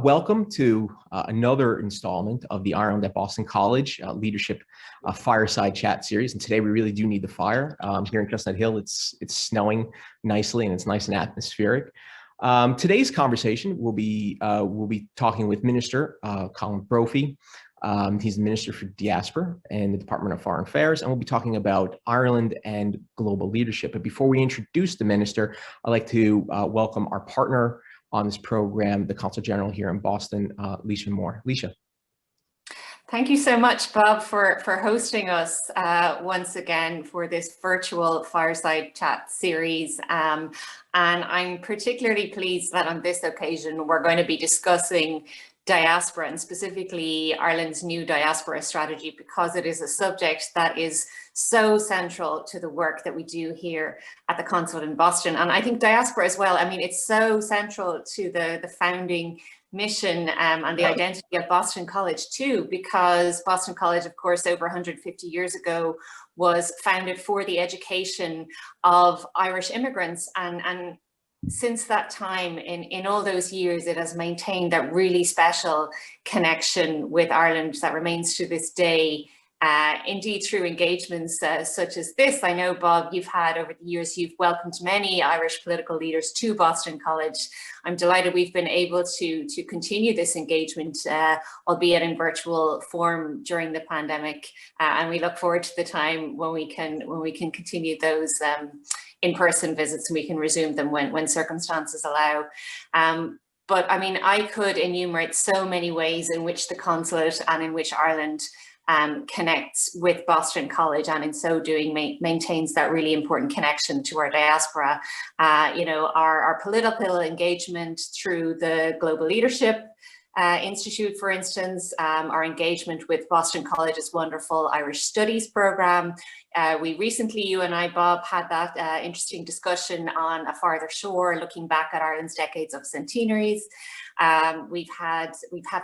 Welcome to another installment of the Ireland at Boston College Leadership Fireside Chat Series. And today we really do need the fire. Here in Chestnut Hill, it's snowing nicely and it's nice and atmospheric. Today's conversation we'll be talking with Minister Colm Brophy. He's the Minister for Diaspora and the Department of Foreign Affairs, and we'll be talking about Ireland and global leadership. But before we introduce the Minister, I'd like to welcome our partner on this program, the Consul General here in Boston, Leisha Moore. Leisha. Thank you so much, Bob, for hosting us once again for this virtual fireside chat series. And I'm particularly pleased that on this occasion, we're going to be discussing diaspora and specifically Ireland's new diaspora strategy, because it is a subject that is so central to the work that we do here at the Consulate in Boston. And I think diaspora as well, I mean, it's so central to the founding mission and the identity of Boston College too, because Boston College, of course, over 150 years ago was founded for the education of Irish immigrants, and since that time, in all those years, it has maintained that really special connection with Ireland that remains to this day. Indeed, through engagements such as this. I know, Bob, you've had over the years, you've welcomed many Irish political leaders to Boston College. I'm delighted we've been able to continue this engagement, albeit in virtual form during the pandemic. And we look forward to the time when we can continue those in-person visits, and we can resume them when circumstances allow. But I mean, I could enumerate so many ways in which the consulate and in which Ireland connects with Boston College, and in so doing maintains that really important connection to our diaspora. You know, our political engagement through the Global Leadership Institute, for instance, our engagement with Boston College's wonderful Irish Studies program. We recently, you and I, Bob, had that interesting discussion on A Farther Shore, looking back at Ireland's decades of centenaries. We've had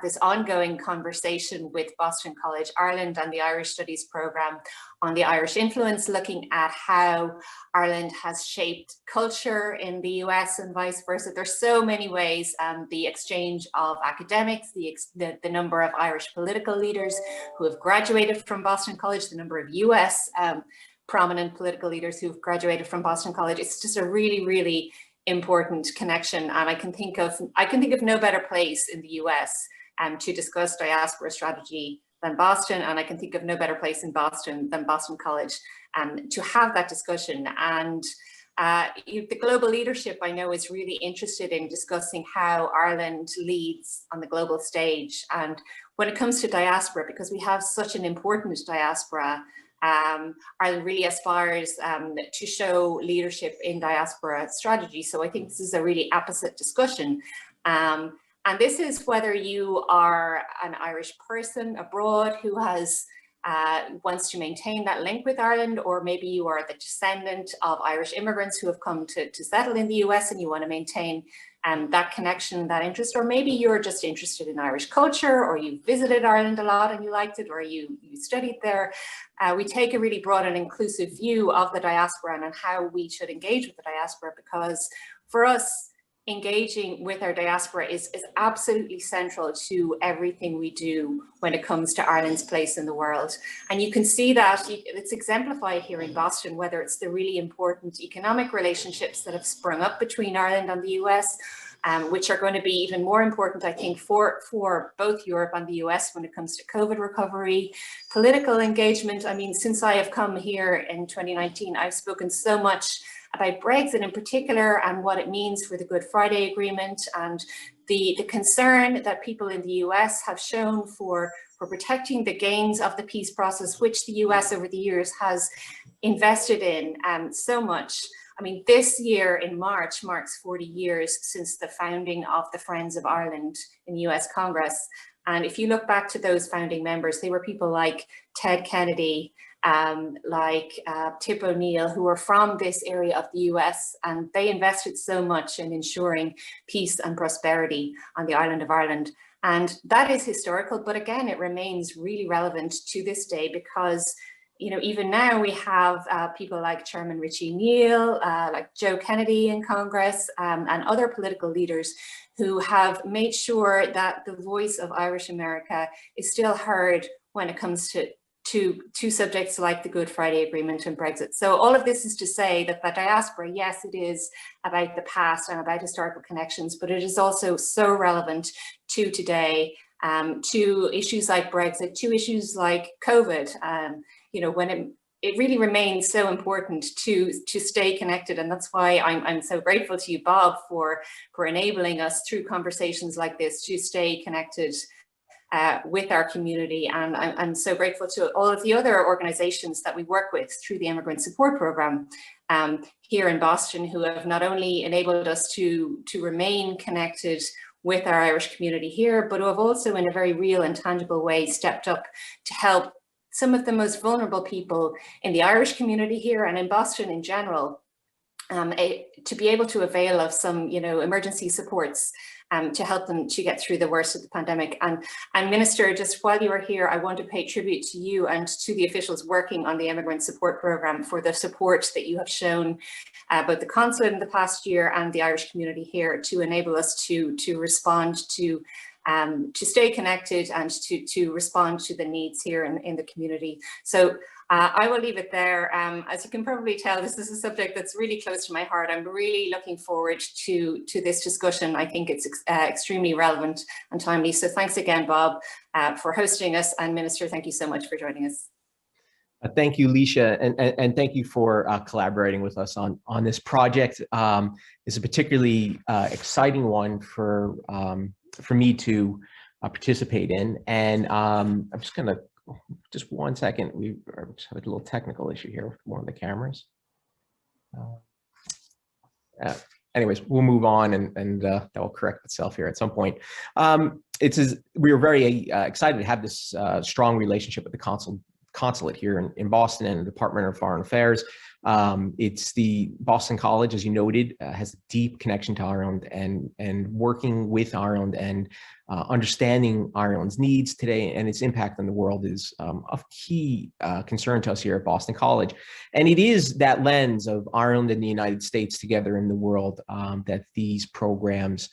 this ongoing conversation with Boston College Ireland and the Irish Studies program on the Irish influence, looking at how Ireland has shaped culture in the US and vice versa. There's so many ways, the exchange of academics, the number of Irish political leaders who have graduated from Boston College, the number of US prominent political leaders who've graduated from Boston College. It's just a really, really important connection, and I can think of no better place in the US to discuss diaspora strategy than Boston, and I can think of no better place in Boston than Boston College to have that discussion. And the global leadership, I know, is really interested in discussing how Ireland leads on the global stage. And when it comes to diaspora, because we have such an important diaspora, Ireland really aspires to show leadership in diaspora strategy. So I think this is a really apposite discussion. And this is whether you are an Irish person abroad who has wants to maintain that link with Ireland, or maybe you are the descendant of Irish immigrants who have come to settle in the US and you want to maintain that connection, that interest, or maybe you're just interested in Irish culture, or you visited Ireland a lot and you liked it, or you studied there. We take a really broad and inclusive view of the diaspora and how we should engage with the diaspora, because for us, engaging with our diaspora is absolutely central to everything we do when it comes to Ireland's place in the world. And you can see that it's exemplified here in Boston, whether it's the really important economic relationships that have sprung up between Ireland and the US, which are going to be even more important, I think, for both Europe and the US when it comes to COVID recovery, political engagement. I mean, since I have come here in 2019, I've spoken so much about Brexit in particular and what it means for the Good Friday Agreement, and the concern that people in the US have shown for protecting the gains of the peace process, which the US over the years has invested in so much. I mean, this year in March marks 40 years since the founding of the Friends of Ireland in the US Congress. And if you look back to those founding members, they were people like Ted Kennedy, like Tip O'Neill, who are from this area of the US, and they invested so much in ensuring peace and prosperity on the island of Ireland. And that is historical, but again, it remains really relevant to this day, because even now we have people like Chairman Richie Neal, like Joe Kennedy in Congress, and other political leaders who have made sure that the voice of Irish America is still heard when it comes to subjects like the Good Friday Agreement and Brexit. So all of this is to say that the diaspora, yes, it is about the past and about historical connections, but it is also so relevant to today, to issues like Brexit, to issues like COVID, when it really remains so important to stay connected. And that's why I'm so grateful to you, Bob, for enabling us through conversations like this to stay connected with our community. And I'm so grateful to all of the other organizations that we work with through the Immigrant Support Program here in Boston, who have not only enabled us to remain connected with our Irish community here, but who have also in a very real and tangible way stepped up to help some of the most vulnerable people in the Irish community here and in Boston in general, to be able to avail of some, emergency supports to help them to get through the worst of the pandemic. And Minister, just while you are here, I want to pay tribute to you and to the officials working on the Immigrant Support Program for the support that you have shown both the consulate in the past year and the Irish community here to enable us to respond to stay connected and to respond to the needs here in the community. So I will leave it there. As you can probably tell, this is a subject that's really close to my heart. I'm really looking forward to this discussion. I think it's extremely relevant and timely. So thanks again, Bob, for hosting us. And Minister, thank you so much for joining us. Thank you, Leisha, and thank you for collaborating with us on this project. It's a particularly exciting one for me to participate in. And I'm just going to, just 1 second, we just have a little technical issue here with one of the cameras. Anyways, we'll move on and that will correct itself here at some point. We are very excited to have this strong relationship with the consulate here in Boston and the Department of Foreign Affairs. It's the Boston College, as you noted, has a deep connection to Ireland, and working with Ireland and understanding Ireland's needs today and its impact on the world is of key concern to us here at Boston College. And it is that lens of Ireland and the United States together in the world that these programs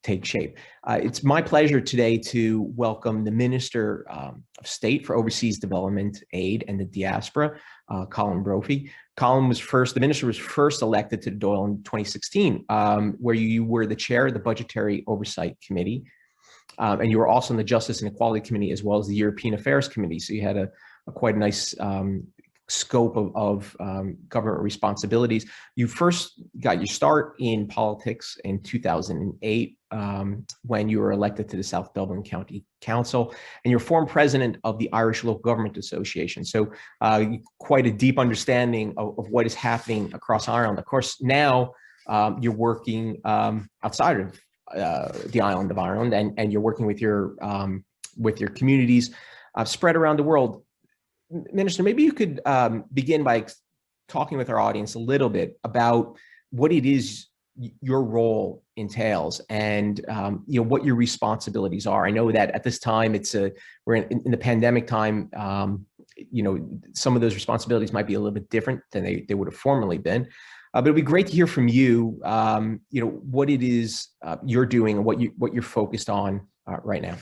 take shape. It's my pleasure today to welcome the Minister of State for Overseas Development Aid and the Diaspora, Colm Brophy. The minister was first elected to the Dáil in 2016, where you were the chair of the Budgetary Oversight Committee, and you were also in the Justice and Equality Committee as well as the European Affairs Committee. So you had a quite nice scope of government responsibilities. You first got your start in politics in 2008 when you were elected to the South Dublin County Council, and you're former president of the Irish Local Government Association. So quite a deep understanding of what is happening across Ireland. Of course, now you're working outside of the island of Ireland, and you're working with your communities spread around the world. Minister, maybe you could begin by talking with our audience a little bit about what it is your role entails and what your responsibilities are. I know that at this time we're in the pandemic time. Some of those responsibilities might be a little bit different than they would have formerly been. But it'd be great to hear from you. What it is you're doing and what you're focused on right now.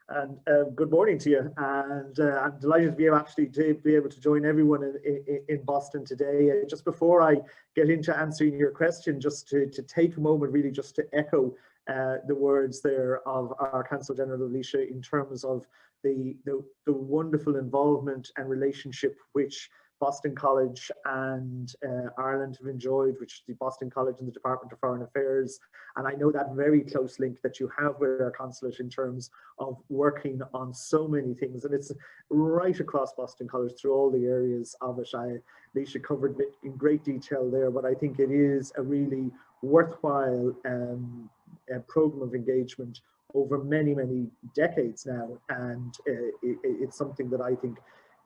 And good morning to you, and I'm delighted to be able to join everyone in Boston today. Just before I get into answering your question, just to take a moment really just to echo the words there of our Counsel General Leisha in terms of the wonderful involvement and relationship which Boston College and Ireland have enjoyed, which is the Boston College and the Department of Foreign Affairs. And I know that very close link that you have with our consulate in terms of working on so many things. And it's right across Boston College through all the areas of it. Leisha covered it in great detail there, but I think it is a really worthwhile program of engagement over many, many decades now. And it's something that I think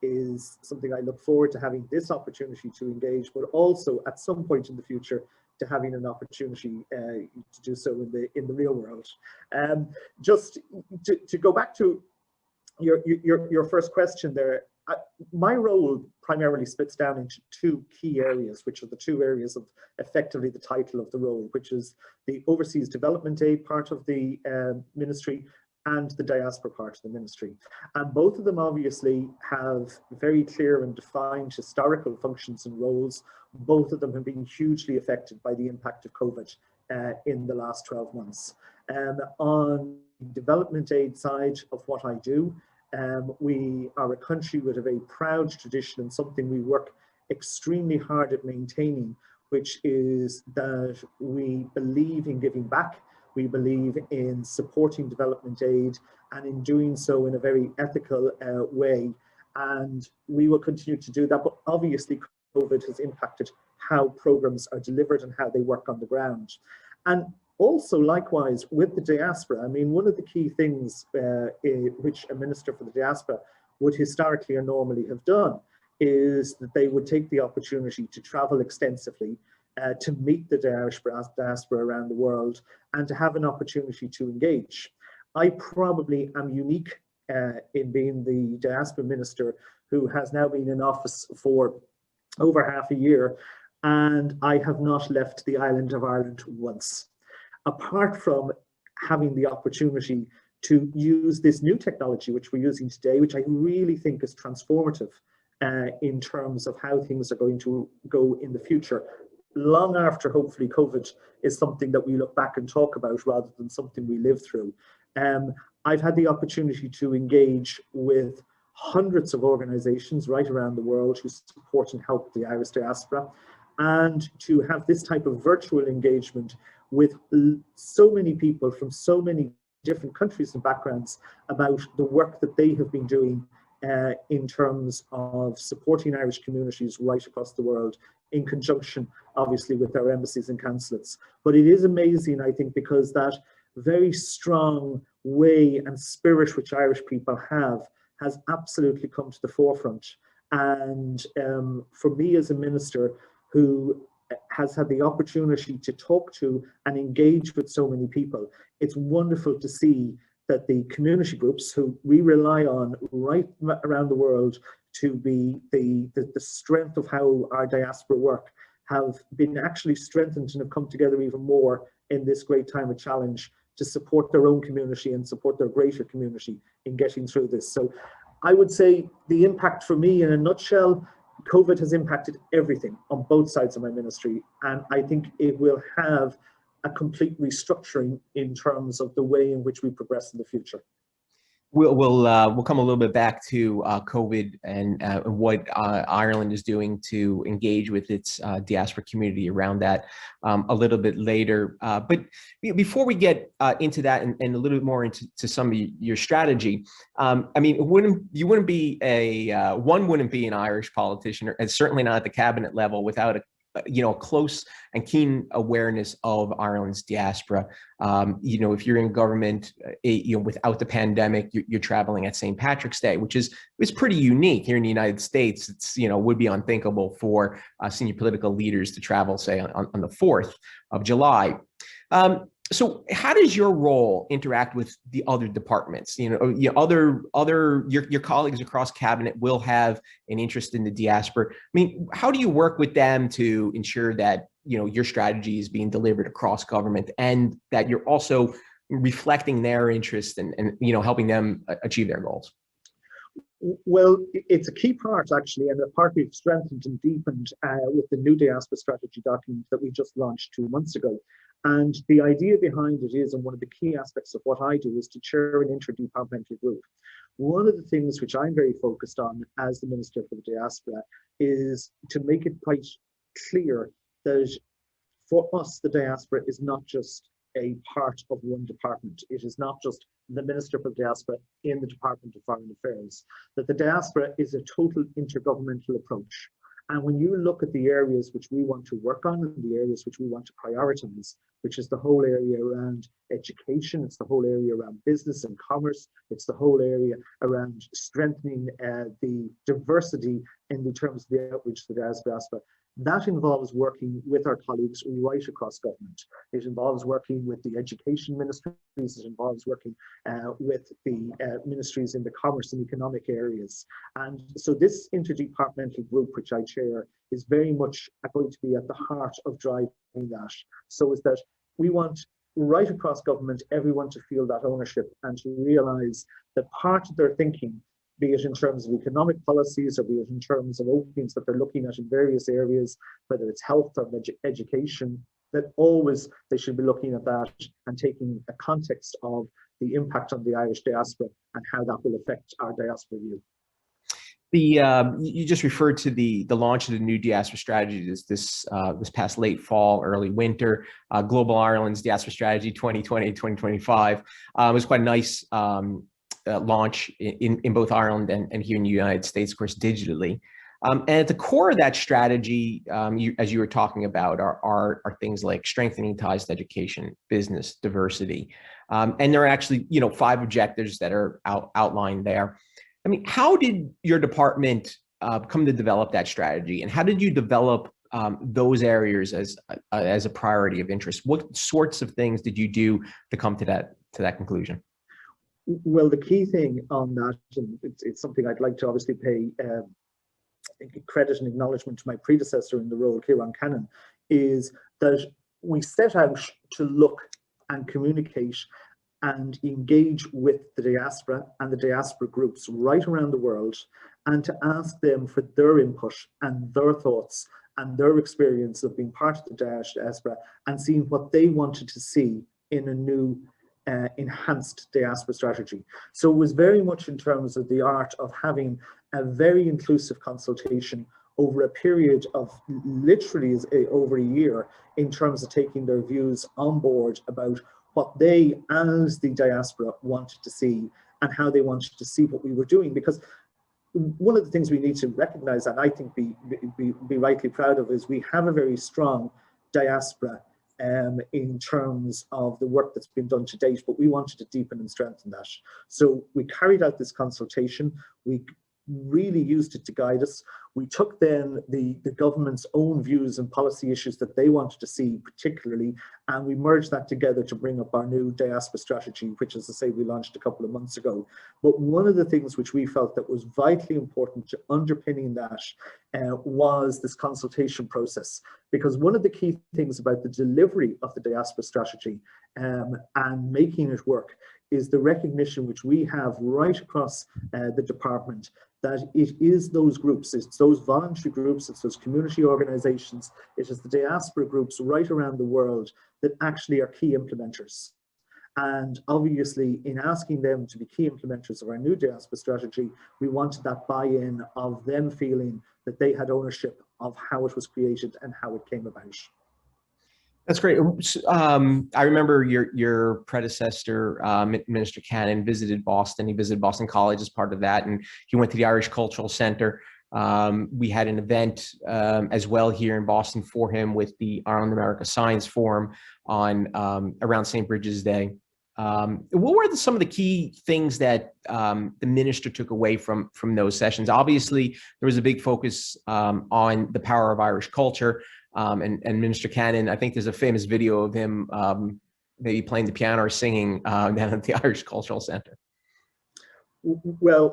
is something I look forward to having this opportunity to engage, but also at some point in the future to having an opportunity to do so in the real world. Just to go back to your first question there, my role primarily splits down into two key areas, which are the two areas of effectively the title of the role, which is the overseas development aid part of the ministry and the diaspora part of the ministry. And both of them obviously have very clear and defined historical functions and roles. Both of them have been hugely affected by the impact of COVID in the last 12 months. On the development aid side of what I do, we are a country with a very proud tradition and something we work extremely hard at maintaining, which is that we believe in giving back. We believe in supporting development aid, and in doing so in a very ethical way. And we will continue to do that. But obviously, COVID has impacted how programs are delivered and how they work on the ground. And also, likewise, with the diaspora, I mean, one of the key things which a minister for the diaspora would historically or normally have done is that they would take the opportunity to travel extensively, to meet the diaspora around the world, and to have an opportunity to engage. I probably am unique in being the diaspora minister who has now been in office for over half a year, and I have not left the island of Ireland once. Apart from having the opportunity to use this new technology which we're using today, which I really think is transformative in terms of how things are going to go in the future, long after hopefully COVID is something that we look back and talk about rather than something we live through. I've had the opportunity to engage with hundreds of organizations right around the world who support and help the Irish diaspora, and to have this type of virtual engagement with so many people from so many different countries and backgrounds about the work that they have been doing in terms of supporting Irish communities right across the world, in conjunction obviously with our embassies and consulates. But it is amazing, I think, because that very strong way and spirit which Irish people have has absolutely come to the forefront. And for me as a minister who has had the opportunity to talk to and engage with so many people, it's wonderful to see that the community groups who we rely on right around the world to be the strength of how our diaspora work have been actually strengthened and have come together even more in this great time of challenge to support their own community and support their greater community in getting through this. So I would say the impact for me in a nutshell, COVID has impacted everything on both sides of my ministry, and I think it will have a complete restructuring in terms of the way in which we progress in the future. We'll come a little bit back to COVID and what Ireland is doing to engage with its diaspora community around that a little bit later. But before we get into that and a little bit more into some of your strategy, I mean, you wouldn't be one wouldn't be an Irish politician, and certainly not at the cabinet level, without a close and keen awareness of Ireland's diaspora. If you're in government, without the pandemic, you're traveling at St. Patrick's Day, which is pretty unique here in the United States. It's would be unthinkable for senior political leaders to travel, say, on the 4th of July. So how does your role interact with the other departments? Your colleagues across cabinet will have an interest in the diaspora. I mean, how do you work with them to ensure that your strategy is being delivered across government, and that you're also reflecting their interest and helping them achieve their goals? Well, it's a key part, actually, and a part we've strengthened and deepened with the new Diaspora Strategy document that we just launched 2 months ago. And the idea behind it is, and one of the key aspects of what I do, is to chair an interdepartmental group. One of the things which I'm very focused on as the Minister for the Diaspora is to make it quite clear that for us, the diaspora is not just a part of one department. It is not just the Minister for the Diaspora in the Department of Foreign Affairs, that the diaspora is a total intergovernmental approach. And when you look at the areas which we want to work on and the areas which we want to prioritize, which is the whole area around education, it's the whole area around business and commerce, it's the whole area around strengthening the diversity in the terms of the outreach to the diaspora, That involves working with our colleagues right across government. It involves working with the education ministries. It involves working with the ministries in the commerce and economic areas. And so this interdepartmental group, which I chair, is very much going to be at the heart of driving that. So is that we want right across government, everyone to feel that ownership and to realise that part of their thinking, be it in terms of economic policies or be it in terms of openings that they're looking at in various areas, whether it's health or education, that always they should be looking at that and taking a context of the impact on the Irish diaspora and how that will affect our diaspora view. You just referred to the launch of the new Diaspora Strategy this past late fall, early winter. Global Ireland's Diaspora Strategy 2020-2025. It was quite a nice launch in both Ireland and here in the United States, of course, digitally. And at the core of that strategy, as you were talking about, are things like strengthening ties to education, business, diversity, and there are actually 5 objectives that are outlined there. I mean, how did your department come to develop that strategy, and how did you develop those areas as a priority of interest? What sorts of things did you do to come to that conclusion? Well, the key thing on that, and it's something I'd like to obviously pay credit and acknowledgement to my predecessor in the role, Kieran Cannon, is that we set out to look and communicate and engage with the diaspora and the diaspora groups right around the world, and to ask them for their input and their thoughts and their experience of being part of the diaspora and seeing what they wanted to see in a new enhanced diaspora strategy. So it was very much in terms of the art of having a very inclusive consultation over a period of literally over a year, in terms of taking their views on board about what they as the diaspora wanted to see and how they wanted to see what we were doing. Because one of the things we need to recognize, and I think be rightly proud of, is we have a very strong diaspora in terms of the work that's been done to date, but we wanted to deepen and strengthen that. So we carried out this consultation. We really used it to guide us. We took then the government's own views and policy issues that they wanted to see particularly, and we merged that together to bring up our new diaspora strategy, which, as I say, we launched a couple of months ago. But one of the things which we felt that was vitally important to underpinning that was this consultation process, because one of the key things about the delivery of the diaspora strategy and making it work is the recognition which we have right across the department that it is those groups, it's those voluntary groups, it's those community organizations, it is the diaspora groups right around the world that actually are key implementers. And obviously, in asking them to be key implementers of our new diaspora strategy, we wanted that buy-in of them feeling that they had ownership of how it was created and how it came about. That's great. I remember your predecessor, Minister Cannon, visited Boston. He visited Boston College as part of that, and he went to the Irish Cultural Center. We had an event as well here in Boston for him with the Ireland America Science Forum on around St. Bridget's Day. What were some of the key things that the minister took away from those sessions? Obviously, there was a big focus on the power of Irish culture. And Minister Cannon, I think there's a famous video of him maybe playing the piano or singing down at the Irish Cultural Center. Well,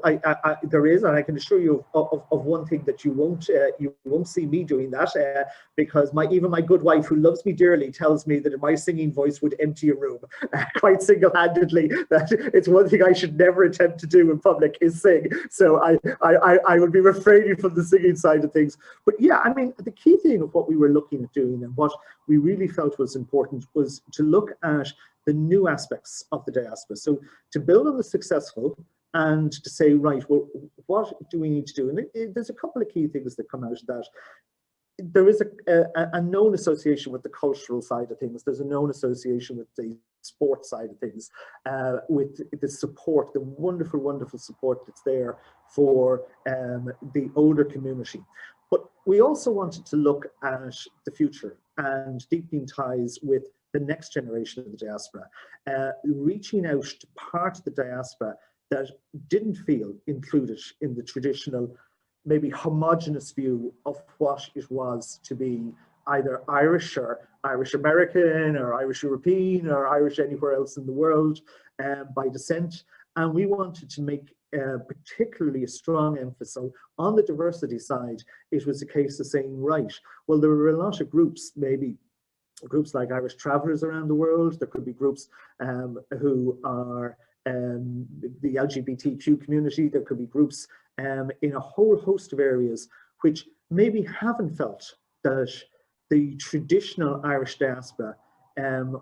there is, and I can assure you of one thing, that you won't see me doing that, because even my good wife, who loves me dearly, tells me that my singing voice would empty a room quite single-handedly. That it's one thing I should never attempt to do in public is sing. So I would be refraining from the singing side of things. But yeah, I mean, the key thing of what we were looking at doing and what we really felt was important was to look at the new aspects of the diaspora. So to build on the successful, and to say, right, well, what do we need to do? And there's a couple of key things that come out of that. There is a known association with the cultural side of things. There's a known association with the sports side of things, with the support, the wonderful, wonderful support that's there for the older community. But we also wanted to look at the future and deepening ties with the next generation of the diaspora, reaching out to part of the diaspora that didn't feel included in the traditional maybe homogenous view of what it was to be either Irish or Irish American or Irish European or Irish anywhere else in the world by descent. And we wanted to make particularly a strong emphasis on the diversity side. It was a case of saying, right, well, there were a lot of groups, maybe groups like Irish Travellers around the world. There could be groups who are the LGBTQ community. There could be groups in a whole host of areas which maybe haven't felt that the traditional Irish diaspora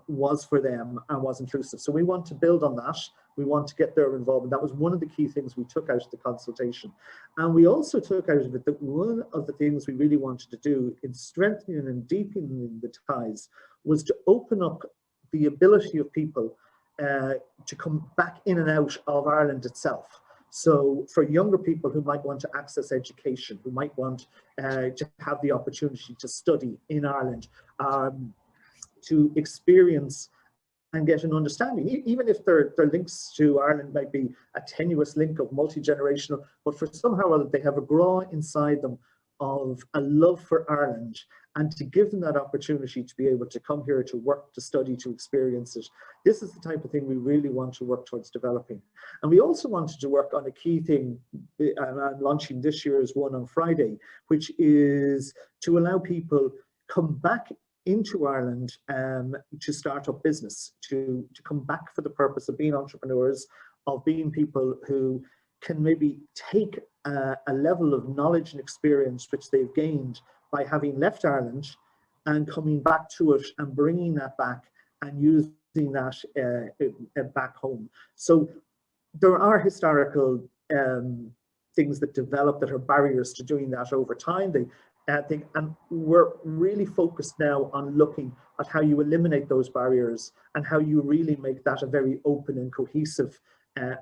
was for them and was inclusive. So we want to build on that. We want to get their involvement. That was one of the key things we took out of the consultation. And we also took out of it that one of the things we really wanted to do in strengthening and deepening the ties was to open up the ability of people to come back in and out of Ireland itself. So for younger people who might want to access education, who might want to have the opportunity to study in Ireland, to experience and get an understanding, even if their links to Ireland might be a tenuous link of multi-generational, but for somehow or other they have a graw inside them of a love for Ireland, and to give them that opportunity to be able to come here to work, to study, to experience it. This is the type of thing we really want to work towards developing. And we also wanted to work on a key thing, and I'm launching this year's one on Friday, which is to allow people come back into Ireland to start up business, to come back for the purpose of being entrepreneurs, of being people who can maybe take a level of knowledge and experience which they've gained by having left Ireland and coming back to it and bringing that back and using that back home. So there are historical things that develop that are barriers to doing that over time. And we're really focused now on looking at how you eliminate those barriers and how you really make that a very open and cohesive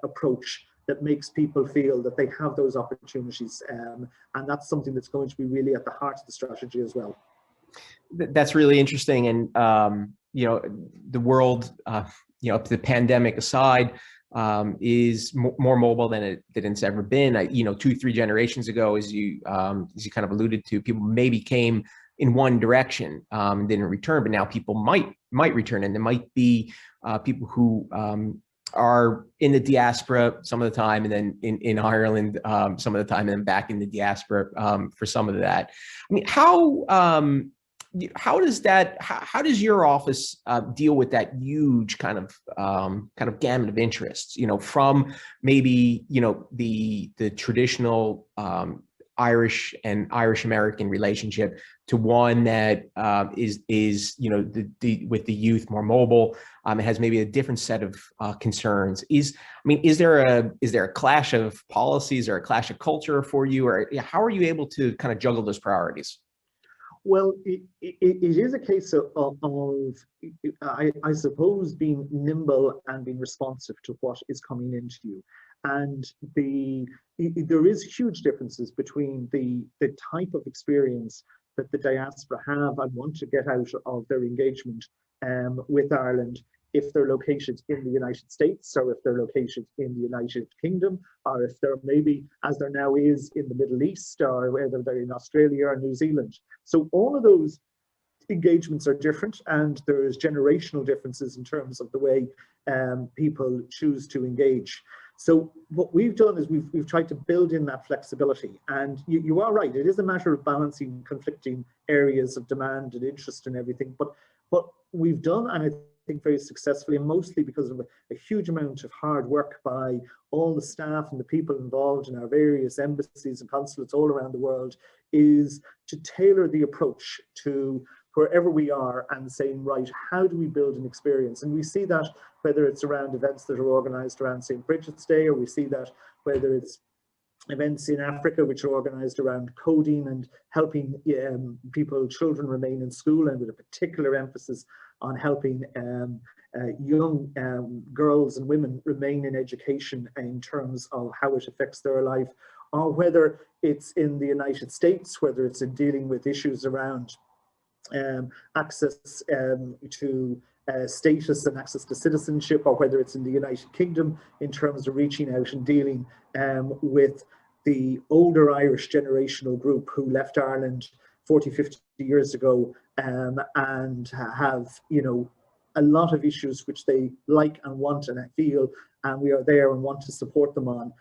approach that makes people feel that they have those opportunities. And that's something that's going to be really at the heart of the strategy as well. That's really interesting. And, you know, the world, you know, the pandemic aside, is more mobile than it's ever been. You know, 2-3 generations ago, as you kind of alluded to, people maybe came in one direction and didn't return, but now people might return, and there might be people who are in the diaspora some of the time, and then in Ireland some of the time, and then back in the diaspora for some of that. I mean, how does your office deal with that huge kind of gamut of interests, you know, from maybe, you know, the traditional Irish and Irish American relationship to one that is you know, with the youth more mobile, it has maybe a different set of concerns. Is there a clash of policies or a clash of culture for you, or how are you able to kind of juggle those priorities? Well, it is a case of I suppose, being nimble and being responsive to what is coming into you. And there is huge differences between the type of experience that the diaspora have and want to get out of their engagement with Ireland, if they're located in the United States, or if they're located in the United Kingdom, or if they're maybe, as there now is, in the Middle East, or whether they're in Australia or New Zealand. So all of those engagements are different, and there's generational differences in terms of the way people choose to engage. So what we've done is we've tried to build in that flexibility. And you are right, it is a matter of balancing conflicting areas of demand and interest and everything. But what we've done, and I think very successfully, and mostly because of a huge amount of hard work by all the staff and the people involved in our various embassies and consulates all around the world, is to tailor the approach to wherever we are and saying, right, how do we build an experience? And we see that whether it's around events that are organized around St. Bridget's Day, or we see that whether it's events in Africa which are organized around coding and helping children remain in school, and with a particular emphasis on helping young girls and women remain in education in terms of how it affects their life, or whether it's in the United States, whether it's in dealing with issues around access to status and access to citizenship, or whether it's in the United Kingdom in terms of reaching out and dealing with the older Irish generational group who left Ireland 40, 50 years ago, and have, you know, a lot of issues which they like and want and feel, and we are there and want to support them on.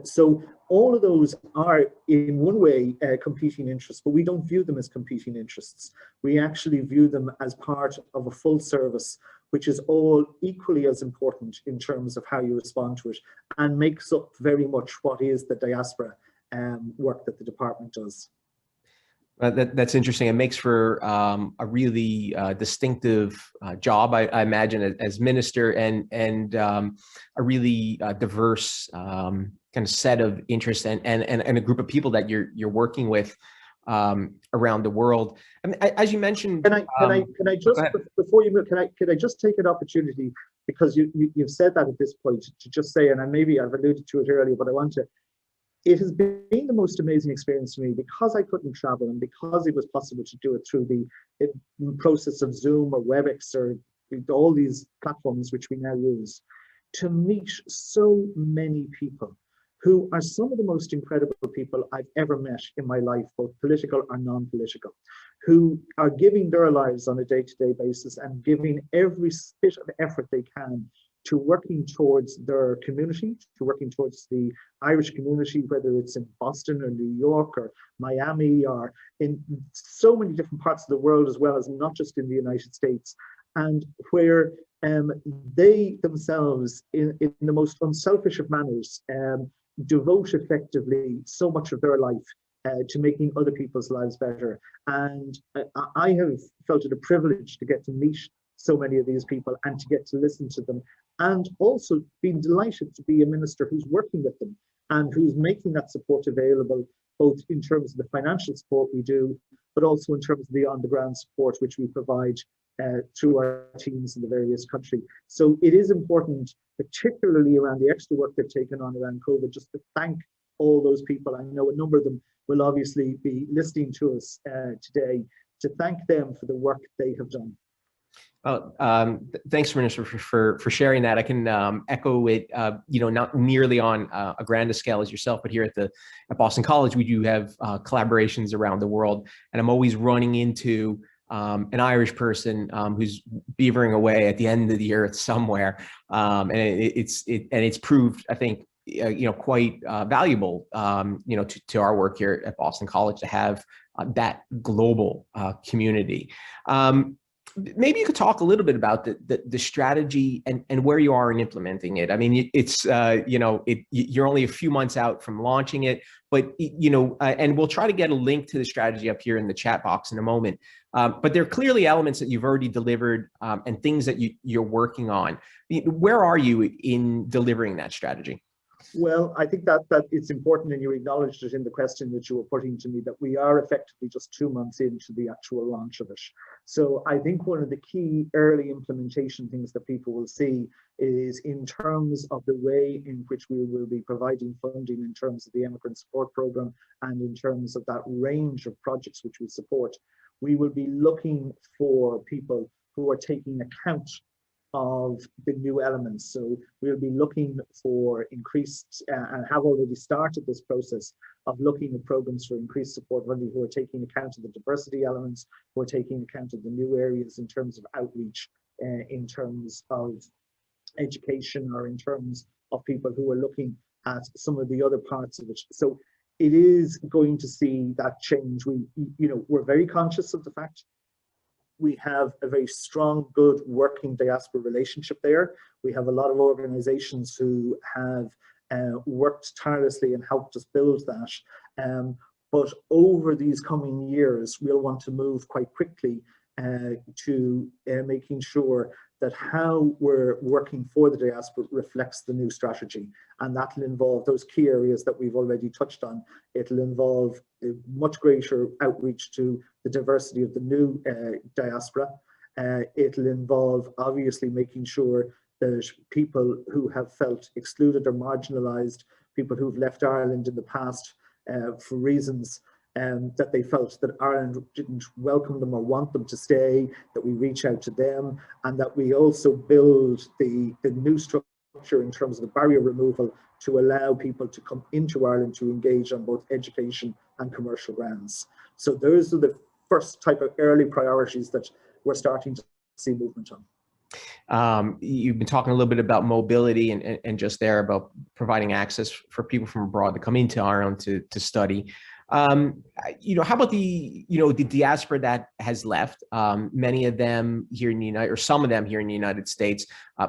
So all of those are in one way competing interests, but we don't view them as competing interests. We actually view them as part of a full service, which is all equally as important in terms of how you respond to it, and makes up very much what is the diaspora work that the department does. That's interesting. It makes for a really distinctive job, I imagine, as minister, and a really diverse kind of set of interests and a group of people that you're working with around the world. I mean, as you mentioned, can I just, before you move, can I just take an opportunity, because you've said that at this point, to just say, and maybe I've alluded to it earlier, but I want to. It has been the most amazing experience for me, because I couldn't travel and because it was possible to do it through the process of Zoom or WebEx or all these platforms which we now use, to meet so many people who are some of the most incredible people I've ever met in my life, both political or non-political, who are giving their lives on a day-to-day basis and giving every bit of effort they can to working towards their community, to working towards the Irish community, whether it's in Boston or New York or Miami or in so many different parts of the world, as well as not just in the United States, and where they themselves, in the most unselfish of manners, devote effectively so much of their life to making other people's lives better. And I have felt it a privilege to get to meet so many of these people and to get to listen to them, and also being delighted to be a minister who's working with them and who's making that support available, both in terms of the financial support we do, but also in terms of the on-the-ground support which we provide through our teams in the various countries. So it is important, particularly around the extra work they've taken on around COVID, just to thank all those people. I know a number of them will obviously be listening to us today, to thank them for the work they have done. Well, thanks, Minister, for sharing that. I can echo it. You know, not nearly on a grander scale as yourself, but here at Boston College, we do have collaborations around the world, and I'm always running into an Irish person who's beavering away at the end of the earth somewhere, and it's proved, I think, you know, quite valuable, you know, to our work here at Boston College, to have that global community. Maybe you could talk a little bit about the strategy and where you are in implementing it. I mean, it's you know, you're only a few months out from launching it, but you know, and we'll try to get a link to the strategy up here in the chat box in a moment. But there are clearly elements that you've already delivered and things that you're working on. Where are you in delivering that strategy? Well, I think that it's important, and you acknowledged it in the question that you were putting to me, that we are effectively just 2 months into the actual launch of it. So I think one of the key early implementation things that people will see is in terms of the way in which we will be providing funding in terms of the Immigrant Support Programme, and in terms of that range of projects which we support, we will be looking for people who are taking account of the new elements. So we'll be looking for increased, and have already started this process of looking at programs for increased support, who are taking account of the diversity elements, who are taking account of the new areas in terms of outreach, in terms of education, or in terms of people who are looking at some of the other parts of it. So it is going to see that change. We're very conscious of the fact we have a very strong, good working diaspora relationship there. We have a lot of organizations who have worked tirelessly and helped us build that. But over these coming years, we'll want to move quite quickly to making sure that how we're working for the diaspora reflects the new strategy. And that'll involve those key areas that we've already touched on. It'll involve a much greater outreach to the diversity of the new diaspora. It'll involve obviously making sure that people who have felt excluded or marginalized, people who've left Ireland in the past for reasons that they felt that Ireland didn't welcome them or want them to stay, that we reach out to them, and that we also build the new structure in terms of the barrier removal to allow people to come into Ireland to engage on both education and commercial grounds. So those are the first type of early priorities that we're starting to see movement on. You've been talking a little bit about mobility and just there about providing access for people from abroad to come into Ireland to study. How about the diaspora that has left? Many of them here in the United, or some of them here in the United States,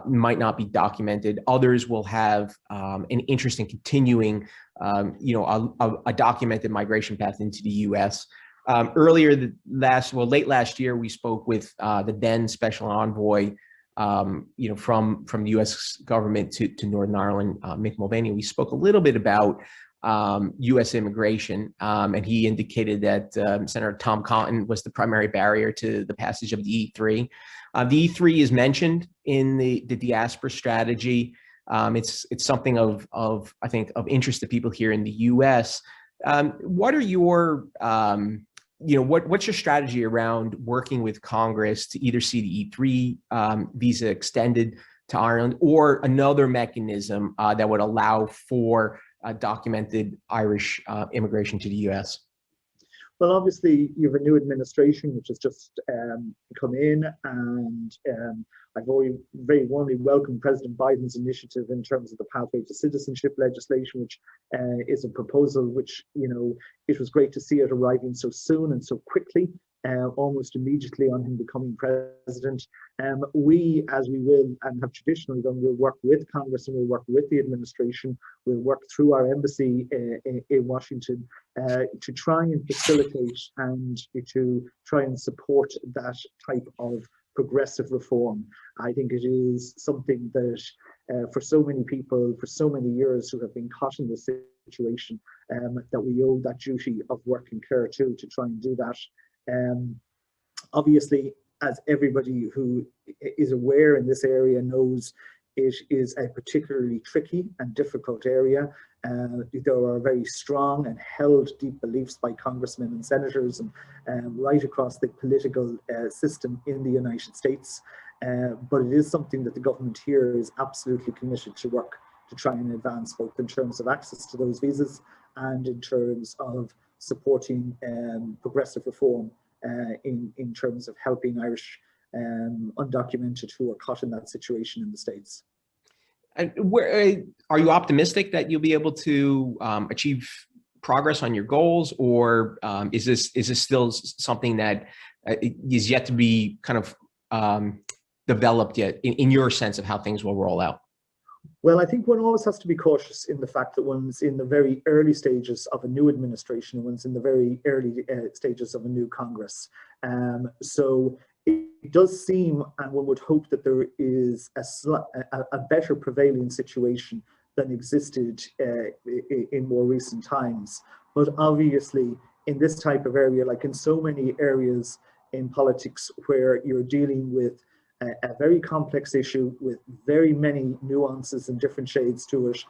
might not be documented. Others will have an interest in continuing, a documented migration path into the U.S. Late last year, we spoke with the then special envoy, from the U.S. government to Northern Ireland, Mick Mulvaney. We spoke a little bit about U.S. immigration, and he indicated that Senator Tom Cotton was the primary barrier to the passage of the E3. The E3 is mentioned in the Diaspora Strategy. It's something of I think of interest to people here in the U.S. What are your what's your strategy around working with Congress to either see the E3 visa extended to Ireland or another mechanism that would allow for documented Irish immigration to the U.S.? Well, obviously, you have a new administration which has just come in, and I've very warmly welcomed President Biden's initiative in terms of the pathway to citizenship legislation, which is a proposal which, it was great to see it arriving so soon and so quickly, almost immediately on him becoming president. We, as we will and have traditionally done, will work with Congress and we'll work with the administration. We'll work through our embassy in Washington to try and facilitate and to try and support that type of progressive reform. I think it is something that for so many people, for so many years who have been caught in this situation, that we owe that duty of work and care to try and do that. Obviously, as everybody who is aware in this area knows, it is a particularly tricky and difficult area. There are very strong and held deep beliefs by congressmen and senators and right across the political system in the United States. But it is something that the government here is absolutely committed to work to try and advance, both in terms of access to those visas and in terms of supporting progressive reform in terms of helping Irish undocumented who are caught in that situation in the States. And where are you optimistic that you'll be able to achieve progress on your goals, or is this still something that is yet to be kind of developed yet in your sense of how things will roll out? Well, I think one always has to be cautious in the fact that one's in the very early stages of a new administration, one's in the very early stages of a new Congress. So it does seem, and one would hope, that there is a better prevailing situation than existed in more recent times. But obviously, in this type of area, like in so many areas in politics where you're dealing with a very complex issue with very many nuances and different shades to it,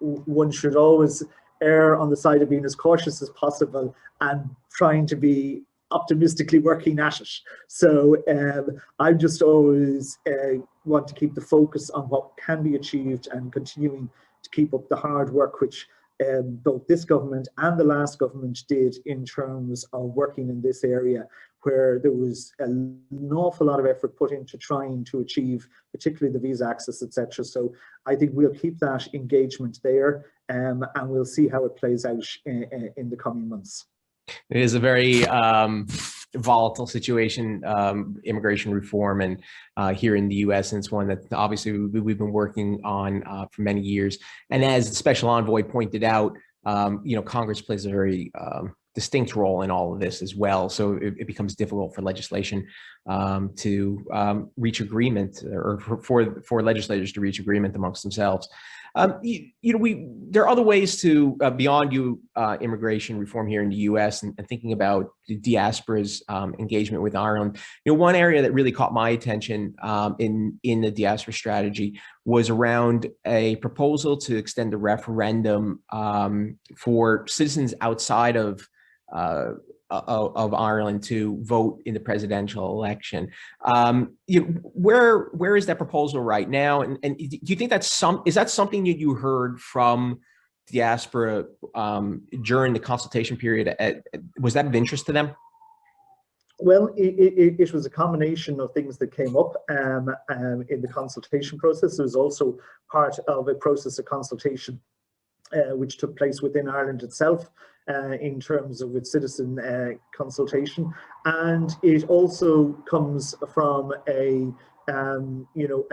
one should always err on the side of being as cautious as possible and trying to be optimistically working at it. So I just always want to keep the focus on what can be achieved and continuing to keep up the hard work which both this government and the last government did in terms of working in this area, where there was an awful lot of effort put into trying to achieve particularly the visa access, etc. So I think we'll keep that engagement there, and we'll see how it plays out in the coming months. It is a very volatile situation, immigration reform, and here in the U.S., and it's one that obviously we've been working on for many years. And as the special envoy pointed out, Congress plays a very distinct role in all of this as well. So it becomes difficult for legislation to reach agreement, or for legislators to reach agreement amongst themselves. There are other ways to beyond immigration reform here in the U.S. and thinking about the diaspora's engagement with Ireland. One area that really caught my attention in the Diaspora Strategy was around a proposal to extend the referendum for citizens outside of of Ireland to vote in the presidential election. Where is that proposal right now? And do you think is that something that you heard from diaspora during the consultation period? Was that of interest to them? Well, it was a combination of things that came up in the consultation process. It was also part of a process of consultation which took place within Ireland itself in terms of its citizen consultation, and it also comes from a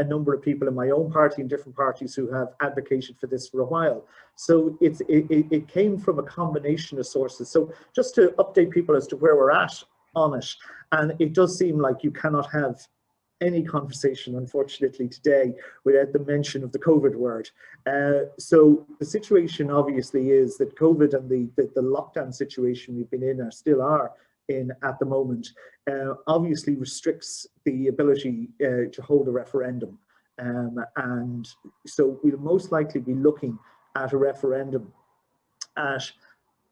number of people in my own party and different parties who have advocated for this for a while. So it came from a combination of sources. So just to update people as to where we're at on it, and it does seem like you cannot have any conversation, unfortunately, today without the mention of the COVID word. So the situation obviously is that COVID and the lockdown situation we've been in, or still are in at the moment, obviously restricts the ability to hold a referendum. And so we'll most likely be looking at a referendum at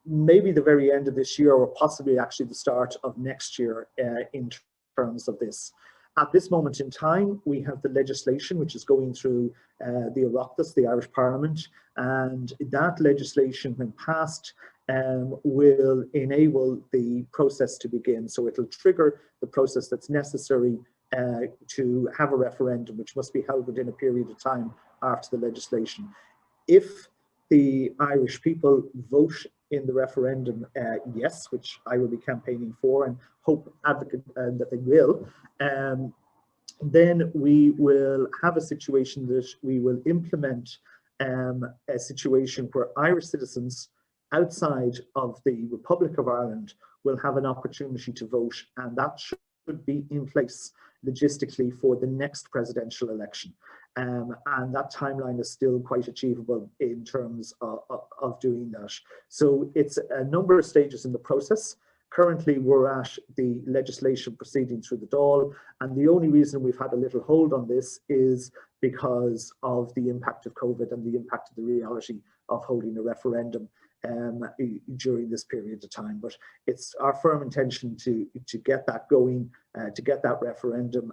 maybe the very end of this year, or possibly actually the start of next year in terms of this. At this moment in time, we have the legislation which is going through the Oireachtas, the Irish Parliament, and that legislation, when passed, will enable the process to begin. So it'll trigger the process that's necessary to have a referendum, which must be held within a period of time after the legislation. If the Irish people vote in the referendum yes, which I will be campaigning for and hope that they will, then we will have a situation that we will implement a situation where Irish citizens outside of the Republic of Ireland will have an opportunity to vote, and that should be in place logistically for the next presidential election. And that timeline is still quite achievable in terms of doing that. So it's a number of stages in the process. Currently, we're at the legislation proceeding through the Dáil, and the only reason we've had a little hold on this is because of the impact of COVID and the impact of the reality of holding a referendum during this period of time. But it's our firm intention to get that going, to get that referendum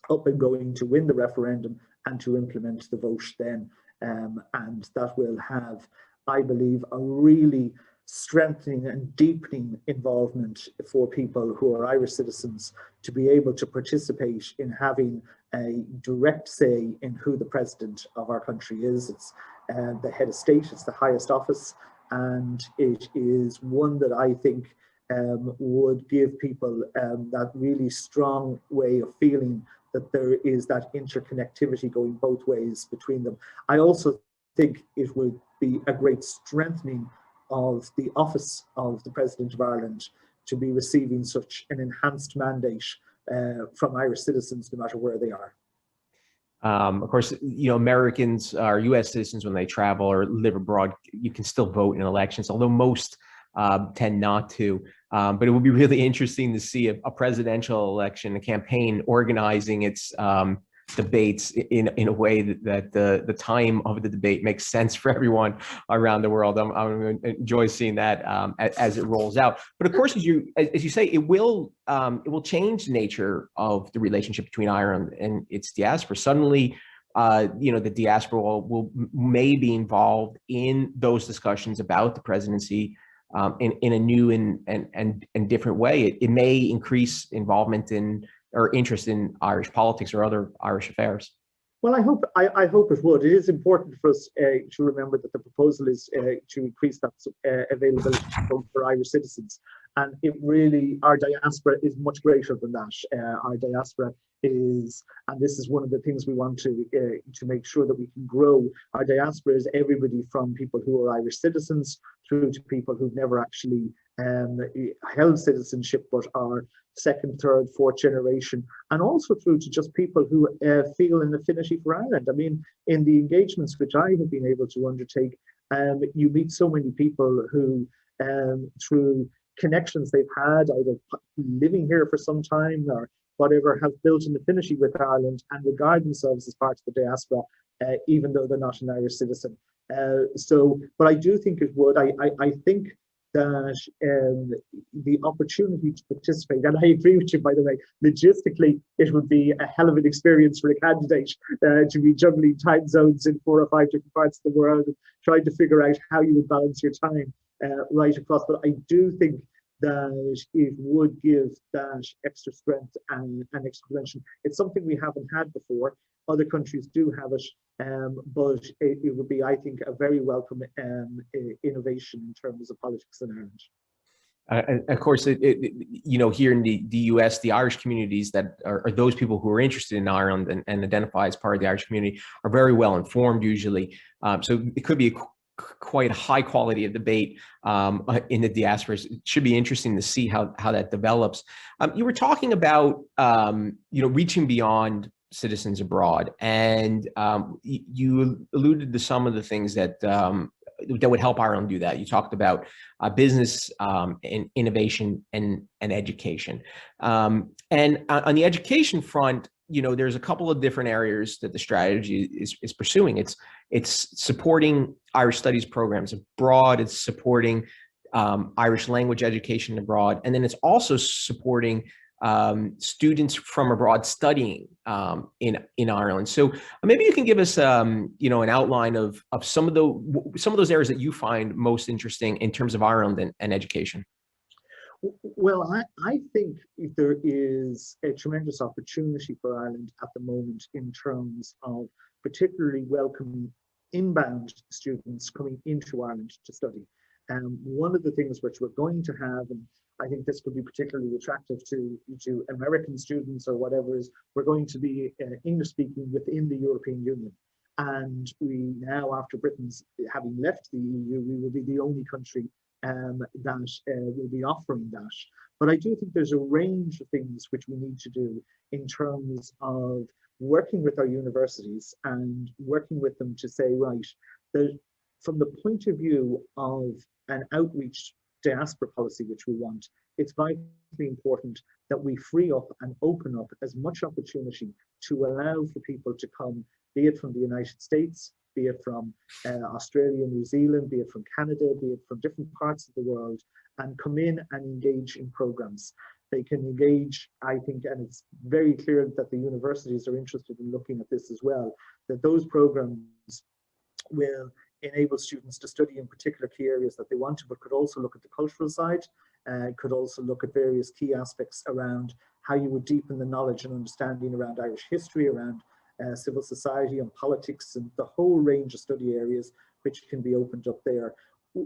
up and going, to win the referendum and to implement the vote then. And that will have, I believe, a really strengthening and deepening involvement for people who are Irish citizens to be able to participate in having a direct say in who the president of our country is. It's the head of state, it's the highest office, and it is one that I think would give people that really strong way of feeling that there is that interconnectivity going both ways between them. I also think it would be a great strengthening of the office of the President of Ireland to be receiving such an enhanced mandate from Irish citizens, no matter where they are. Of course, Americans or U.S. citizens, when they travel or live abroad, you can still vote in elections, although most tend not to. But it will be really interesting to see a presidential election, a campaign organizing its debates in a way that the time of the debate makes sense for everyone around the world. I'm going to enjoy seeing that as it rolls out. But of course, as you say, it will change the nature of the relationship between Ireland and its diaspora. Suddenly, the diaspora may be involved in those discussions about the presidency in a new and different way. It may increase involvement in or interest in Irish politics or other Irish affairs. Well, I hope it would. It is important for us to remember that the proposal is to increase that availability for Irish citizens, and it really, our diaspora is much greater than that. Our diaspora is, and this is one of the things we want to make sure that we can grow. Our diaspora is everybody from people who are Irish citizens through to people who've never actually held citizenship but are second, third, fourth generation, and also through to just people who feel an affinity for Ireland. I mean, in the engagements which I have been able to undertake, you meet so many people who, through connections they've had, either living here for some time or whatever, have built an affinity with Ireland and regard themselves as part of the diaspora, even though they're not an Irish citizen. But I do think it would. I think that the opportunity to participate, and I agree with you, by the way, logistically, it would be a hell of an experience for a candidate to be juggling time zones in 4 or 5 different parts of the world and trying to figure out how you would balance your time right across. But I do think that it would give that extra strength and extra dimension. It's something we haven't had before. Other countries do have it, but it would be, I think, a very welcome innovation in terms of politics in Ireland. Of course, you know, here in the US, the Irish communities that are those people who are interested in Ireland and identify as part of the Irish community are very well informed usually. So it could be quite high quality of debate in the diaspora. It should be interesting to see how that develops. You were talking about, you know, reaching beyond citizens abroad, and you alluded to some of the things that that would help Ireland do that. You talked about business and innovation and education. And on the education front, you know, there's a couple of different areas that the strategy is pursuing. It's supporting Irish studies programs abroad. It's supporting Irish language education abroad, and then it's also supporting students from abroad studying in Ireland. So maybe you can give us you know, an outline of some of those areas that you find most interesting in terms of Ireland and education. Well, I think there is a tremendous opportunity for Ireland at the moment in terms of particularly welcoming inbound students coming into Ireland to study. One of the things which we're going to have, and I think this could be particularly attractive to American students or whatever, is we're going to be English speaking within the European Union. And we now, after Britain's having left the EU, we will be the only country that will be offering that. But I do think there's a range of things which we need to do in terms of working with our universities and working with them to say, right, that from the point of view of an outreach diaspora policy which we want, it's vitally important that we free up and open up as much opportunity to allow for people to come, be it from the United States, be it from Australia, New Zealand, be it from Canada, be it from different parts of the world, and come in and engage in programs. They can engage, I think, and it's very clear that the universities are interested in looking at this as well, that those programs will enable students to study in particular key areas that they want to, but could also look at the cultural side, could also look at various key aspects around how you would deepen the knowledge and understanding around Irish history, around civil society and politics, and the whole range of study areas which can be opened up there.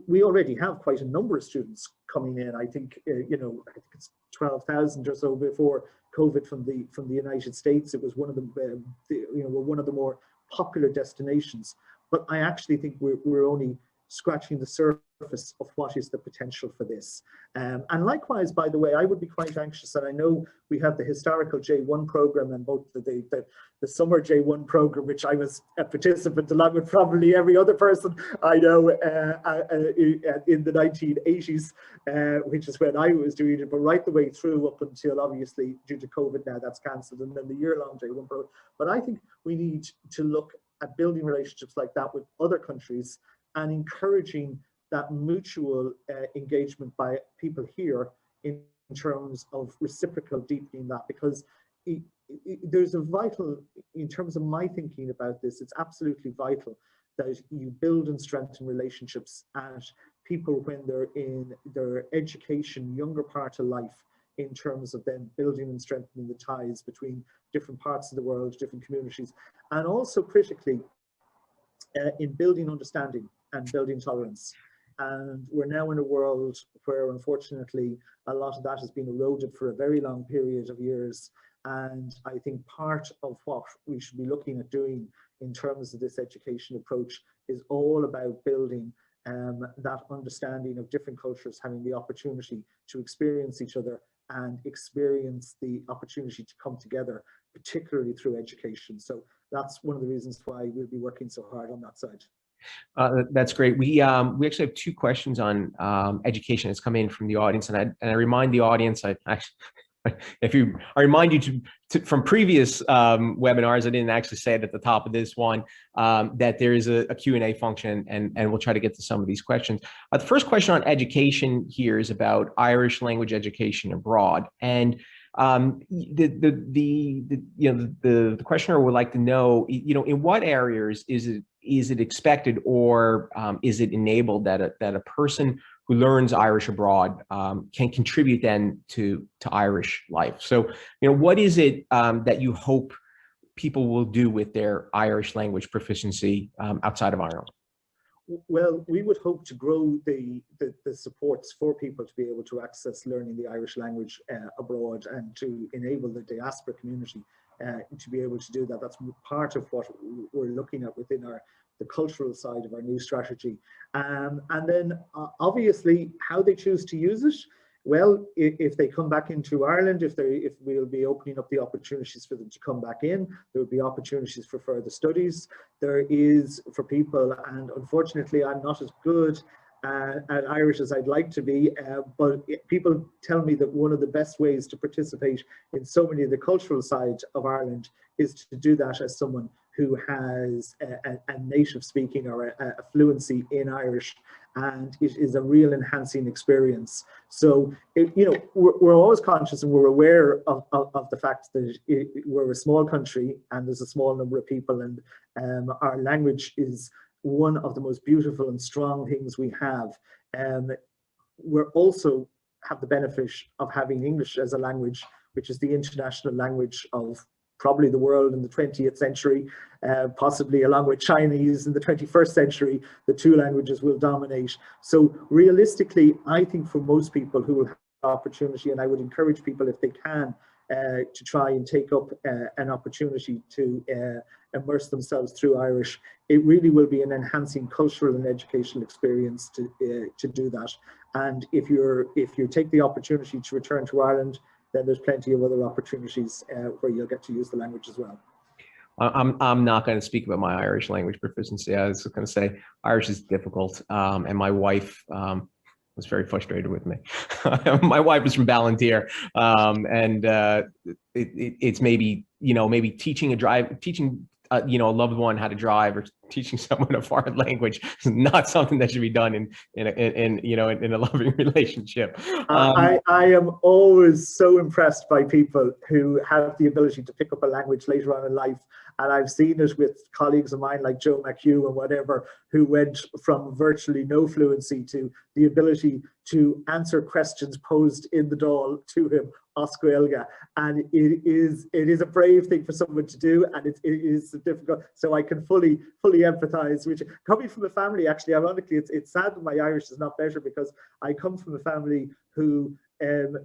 We already have quite a number of students coming in. I think, you know, I think it's 12,000 or so before COVID from the United States. It was one of the, you know, one of the more popular destinations. But I actually think we're only scratching the surface of what is the potential for this. And likewise, by the way, I would be quite anxious, and I know we have the historical J1 program and both the summer J1 program, which I was a participant along with probably every other person I know in the 1980s, which is when I was doing it, but right the way through up until, obviously, due to COVID now, that's cancelled, and then the year-long J1 program. But I think we need to look at building relationships like that with other countries and encouraging that mutual engagement by people here in terms of reciprocal deepening that, because there's a vital, in terms of my thinking about this, it's absolutely vital that you build and strengthen relationships at people when they're in their education, younger part of life, in terms of then building and strengthening the ties between different parts of the world, different communities, and also critically in building understanding and building tolerance. And we're now in a world where, unfortunately, a lot of that has been eroded for a very long period of years. And I think part of what we should be looking at doing in terms of this education approach is all about building that understanding of different cultures having the opportunity to experience each other and experience the opportunity to come together, particularly through education. So that's one of the reasons why we'll be working so hard on that side. That's great. We actually have 2 questions on education that's come in from the audience, and I remind the audience, I I remind you from previous webinars, I didn't actually say it at the top of this one, that there is a Q&A function, and we'll try to get to some of these questions. The first question on education here is about Irish language education abroad, and the questioner would like to know, in what areas is it expected, or is it enabled that a person who learns Irish abroad can contribute then to Irish life? So, what is it that you hope people will do with their Irish language proficiency outside of Ireland? Well, we would hope to grow the supports for people to be able to access learning the Irish language abroad, and to enable the diaspora community to be able to do that. That's part of what we're looking at within the cultural side of our new strategy. And then obviously how they choose to use it. Well, if they come back into Ireland, if we'll be opening up the opportunities for them to come back in, there will be opportunities for further studies. There is for people, and unfortunately I'm not as good at Irish as I'd like to be, but people tell me that one of the best ways to participate in so many of the cultural side of Ireland is to do that as someone who has a native speaking or a fluency in Irish, and it is a real enhancing experience. So, we're always conscious, and we're aware of the fact that we're a small country and there's a small number of people, and our language is one of the most beautiful and strong things we have. We're also have the benefit of having English as a language, which is the international language of probably the world in the 20th century, possibly along with Chinese in the 21st century. The two languages will dominate. So realistically, I think for most people who will have the opportunity, and I would encourage people if they can, to try and take up an opportunity to immerse themselves through Irish, it really will be an enhancing cultural and educational experience to do that. And if you take the opportunity to return to Ireland, then there's plenty of other opportunities where you'll get to use the language as well. I'm not going to speak about my Irish language proficiency. I was going to say Irish is difficult, and my wife was very frustrated with me. My wife is from Ballantyre, and it's maybe teaching a loved one how to drive, or teaching someone a foreign language is not something that should be done in a loving relationship. I am always so impressed by people who have the ability to pick up a language later on in life. And I've seen it with colleagues of mine like Joe McHugh and whatever, who went from virtually no fluency to the ability to answer questions posed in the Dáil to him, Oscuelga. And it is a brave thing for someone to do, and it is difficult. So I can fully empathize, which coming from a family, actually, ironically, it's sad that my Irish is not better, because I come from a family who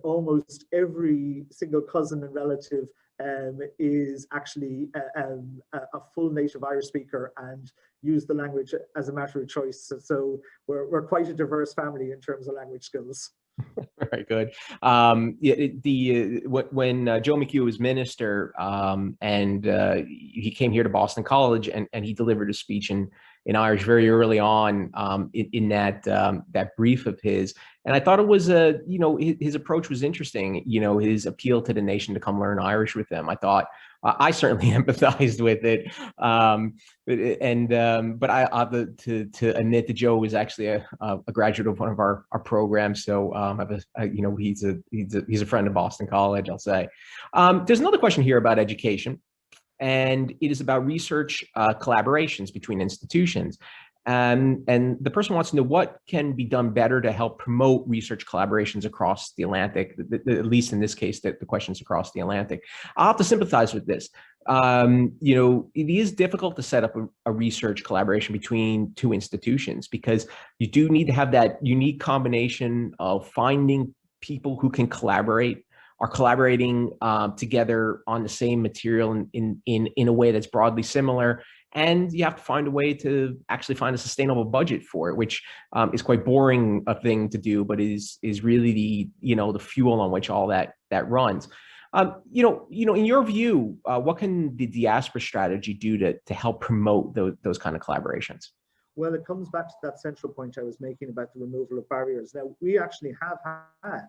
almost every single cousin and relative is actually a full native Irish speaker and use the language as a matter of choice. So we're quite a diverse family in terms of language skills. Very good. When Joe McHugh was minister, and he came here to Boston College, and he delivered a speech in Irish very early on in that brief of his. And I thought it was his approach was interesting. His appeal to the nation to come learn Irish with them. I thought I certainly empathized with it. But I to admit that Joe was actually a graduate of one of our programs. So he's a friend of Boston College, I'll say. There's another question here about education, and it is about research collaborations between institutions. And the person wants to know what can be done better to help promote research collaborations across the Atlantic, at least in this case, the questions across the Atlantic. I'll have to sympathize with this. It is difficult to set up a research collaboration between two institutions, because you do need to have that unique combination of finding people who can collaborate, are collaborating together on the same material in a way that's broadly similar. And you have to find a way to actually find a sustainable budget for it, which is quite boring a thing to do, but is really the fuel on which all that runs. In your view, what can the Diaspora Strategy do to help promote those kind of collaborations? Well, it comes back to that central point I was making about the removal of barriers. Now, we actually have had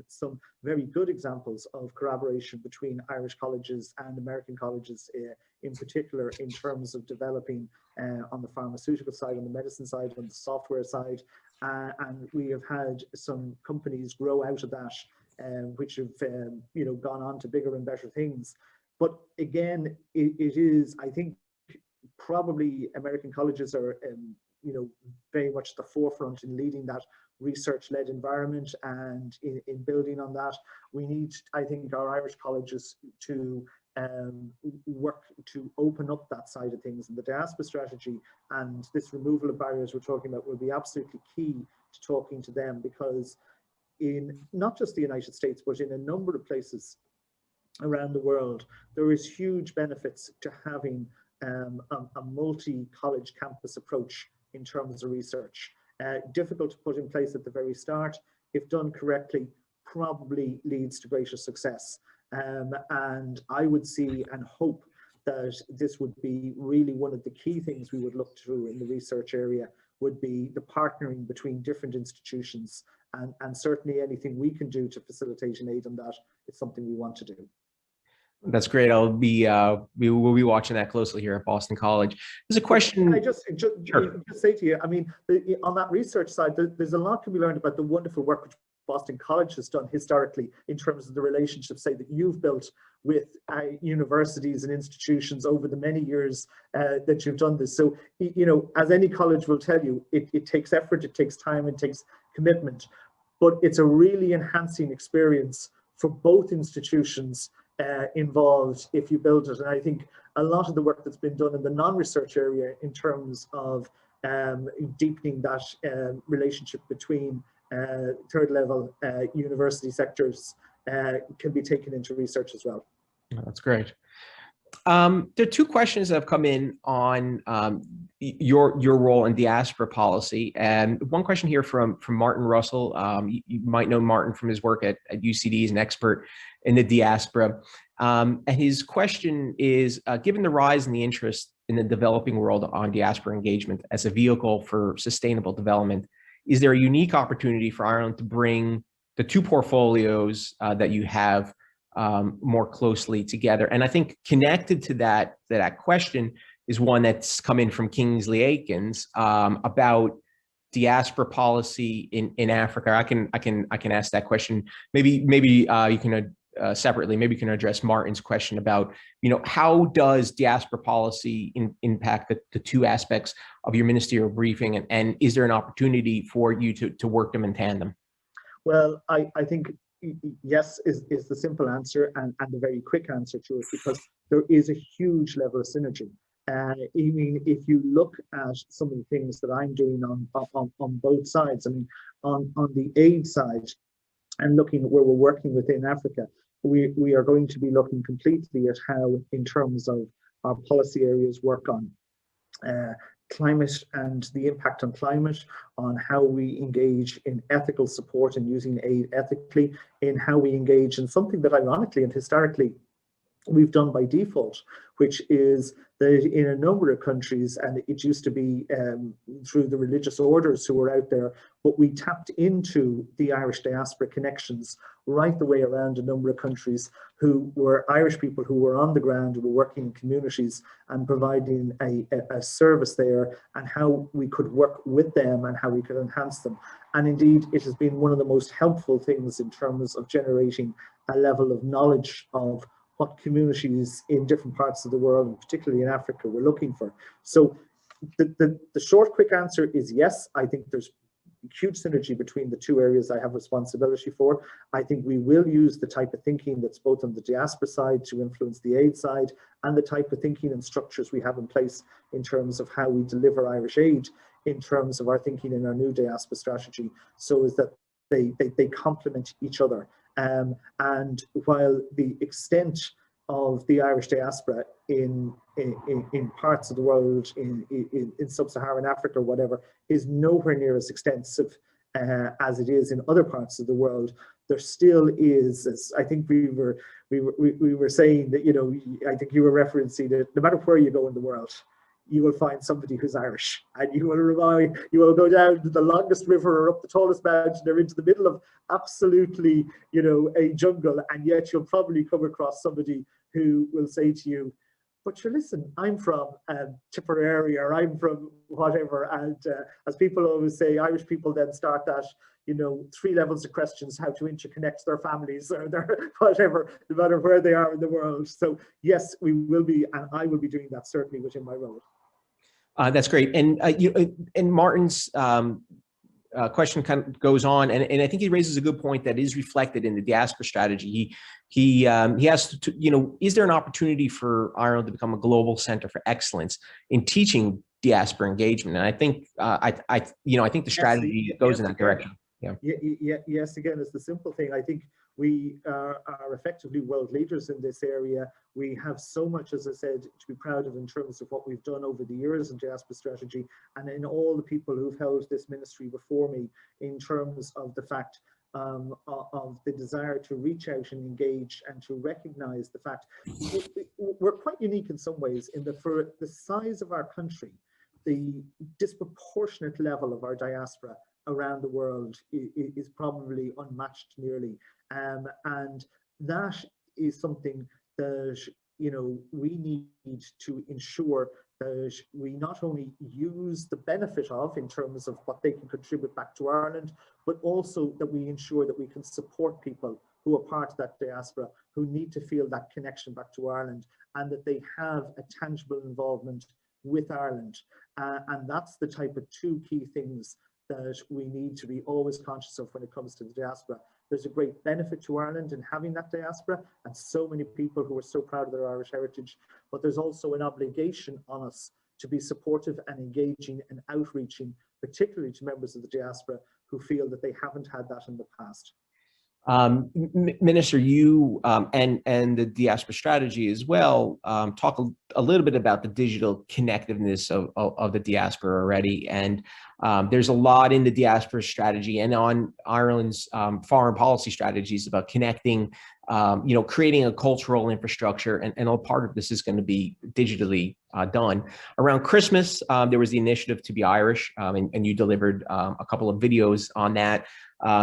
some very good examples of collaboration between Irish colleges and American colleges, in particular, in terms of developing on the pharmaceutical side, on the medicine side, on the software side. And we have had some companies grow out of that, which have gone on to bigger and better things. But again, it is, I think, probably American colleges are, very much the forefront in leading that research-led environment, and in building on that, we need, I think, our Irish colleges to work to open up that side of things. And the diaspora strategy and this removal of barriers we're talking about will be absolutely key to talking to them, because in not just the United States, but in a number of places around the world, there is huge benefits to having a multi-college campus approach in terms of research. Difficult to put in place at the very start. If done correctly, probably leads to greater success. And I would see and hope that this would be really one of the key things we would look through in the research area, would be the partnering between different institutions, and certainly anything we can do to facilitate and aid on that is something we want to do. That's great. We'll be watching that closely here at Boston College. There's a question. Can I just say to you, I mean, on that research side, there's a lot to be learned about the wonderful work which Boston College has done historically in terms of the relationships, say, that you've built with universities and institutions over the many years that you've done this. So, as any college will tell you, it takes effort, it takes time, it takes commitment, but it's a really enhancing experience for both institutions involved if you build it. And I think a lot of the work that's been done in the non-research area in terms of deepening that relationship between third level university sectors can be taken into research as well. Oh, that's great. There are two questions that have come in on your role in diaspora policy, and one question here from Martin Russell. You might know Martin from his work at UCD. He's an expert in the diaspora, and his question is: given the rise in the interest in the developing world on diaspora engagement as a vehicle for sustainable development, is there a unique opportunity for Ireland to bring the two portfolios that you have more closely together? And I think connected to that question is one that's come in from Kingsley Aikens about diaspora policy in Africa. I can ask that question. Maybe you can separately. Maybe you can address Martin's question about how does diaspora policy impact the two aspects of your ministerial briefing, and is there an opportunity for you to work them in tandem? Well, I think yes is the simple answer, and the very quick answer to it, because there is a huge level of synergy. I mean, if you look at some of the things that I'm doing on both sides, I mean, on the aid side and looking at where we're working within Africa, we are going to be looking completely at how, in terms of our policy areas, work on climate and the impact on climate, on how we engage in ethical support and using aid ethically, in how we engage in something that ironically and historically we've done by default, which is that in a number of countries, and it used to be through the religious orders who were out there, but we tapped into the Irish diaspora connections right the way around a number of countries, who were Irish people who were on the ground, who were working in communities and providing a service there, and how we could work with them and how we could enhance them. And indeed, it has been one of the most helpful things in terms of generating a level of knowledge of what communities in different parts of the world, and particularly in Africa, were looking for. So the short, quick answer is yes. I think there's huge synergy between the two areas I have responsibility for. I think we will use the type of thinking that's both on the diaspora side to influence the aid side, and the type of thinking and structures we have in place in terms of how we deliver Irish aid, in terms of our thinking in our new diaspora strategy, so is that they complement each other. And while the extent of the Irish diaspora in parts of the world, in sub-Saharan Africa or whatever, is nowhere near as extensive as it is in other parts of the world, there still is, as I think we were saying, that I think you were referencing that no matter where you go in the world, you will find somebody who's Irish, and you will go down the longest river or up the tallest mountain or into the middle of absolutely, you know, a jungle, and yet you'll probably come across somebody who will say to you, but you listen, I'm from Tipperary, or I'm from whatever. And as people always say, Irish people then start that, you know, 3 levels of questions, how to interconnect their families or their whatever, no matter where they are in the world. So yes, we will be, and I will be doing that certainly within my role. That's great. And and Martin's question kind of goes on, and I think he raises a good point that is reflected in the Diaspora Strategy. He asked, you know, is there an opportunity for Ireland to become a global center for excellence in teaching diaspora engagement? And I think I think the strategy goes in that direction. Yeah. Yes, again, it's the simple thing. I think we are effectively world leaders in this area. We have so much, as I said, to be proud of in terms of what we've done over the years in Diaspora Strategy, and in all the people who've held this ministry before me, in terms of the fact of the desire to reach out and engage and to recognize the fact we're quite unique in some ways, in that for the size of our country, the disproportionate level of our diaspora around the world is probably unmatched nearly, and that is something that, you know, we need to ensure that we not only use the benefit of in terms of what they can contribute back to Ireland, but also that we ensure that we can support people who are part of that diaspora, who need to feel that connection back to Ireland, and that they have a tangible involvement with Ireland. And that's the type of 2 key things that we need to be always conscious of when it comes to the diaspora. There's a great benefit to Ireland in having that diaspora, and so many people who are so proud of their Irish heritage, but there's also an obligation on us to be supportive and engaging and outreaching, particularly to members of the diaspora who feel that they haven't had that in the past. Minister, you and the Diaspora Strategy as well talk a little bit about the digital connectiveness of the diaspora already, and there's a lot in the Diaspora Strategy and on Ireland's foreign policy strategies about connecting, you know, creating a cultural infrastructure, and a part of this is going to be digitally done. Around Christmas, there was the initiative to be Irish, and you delivered a couple of videos on that.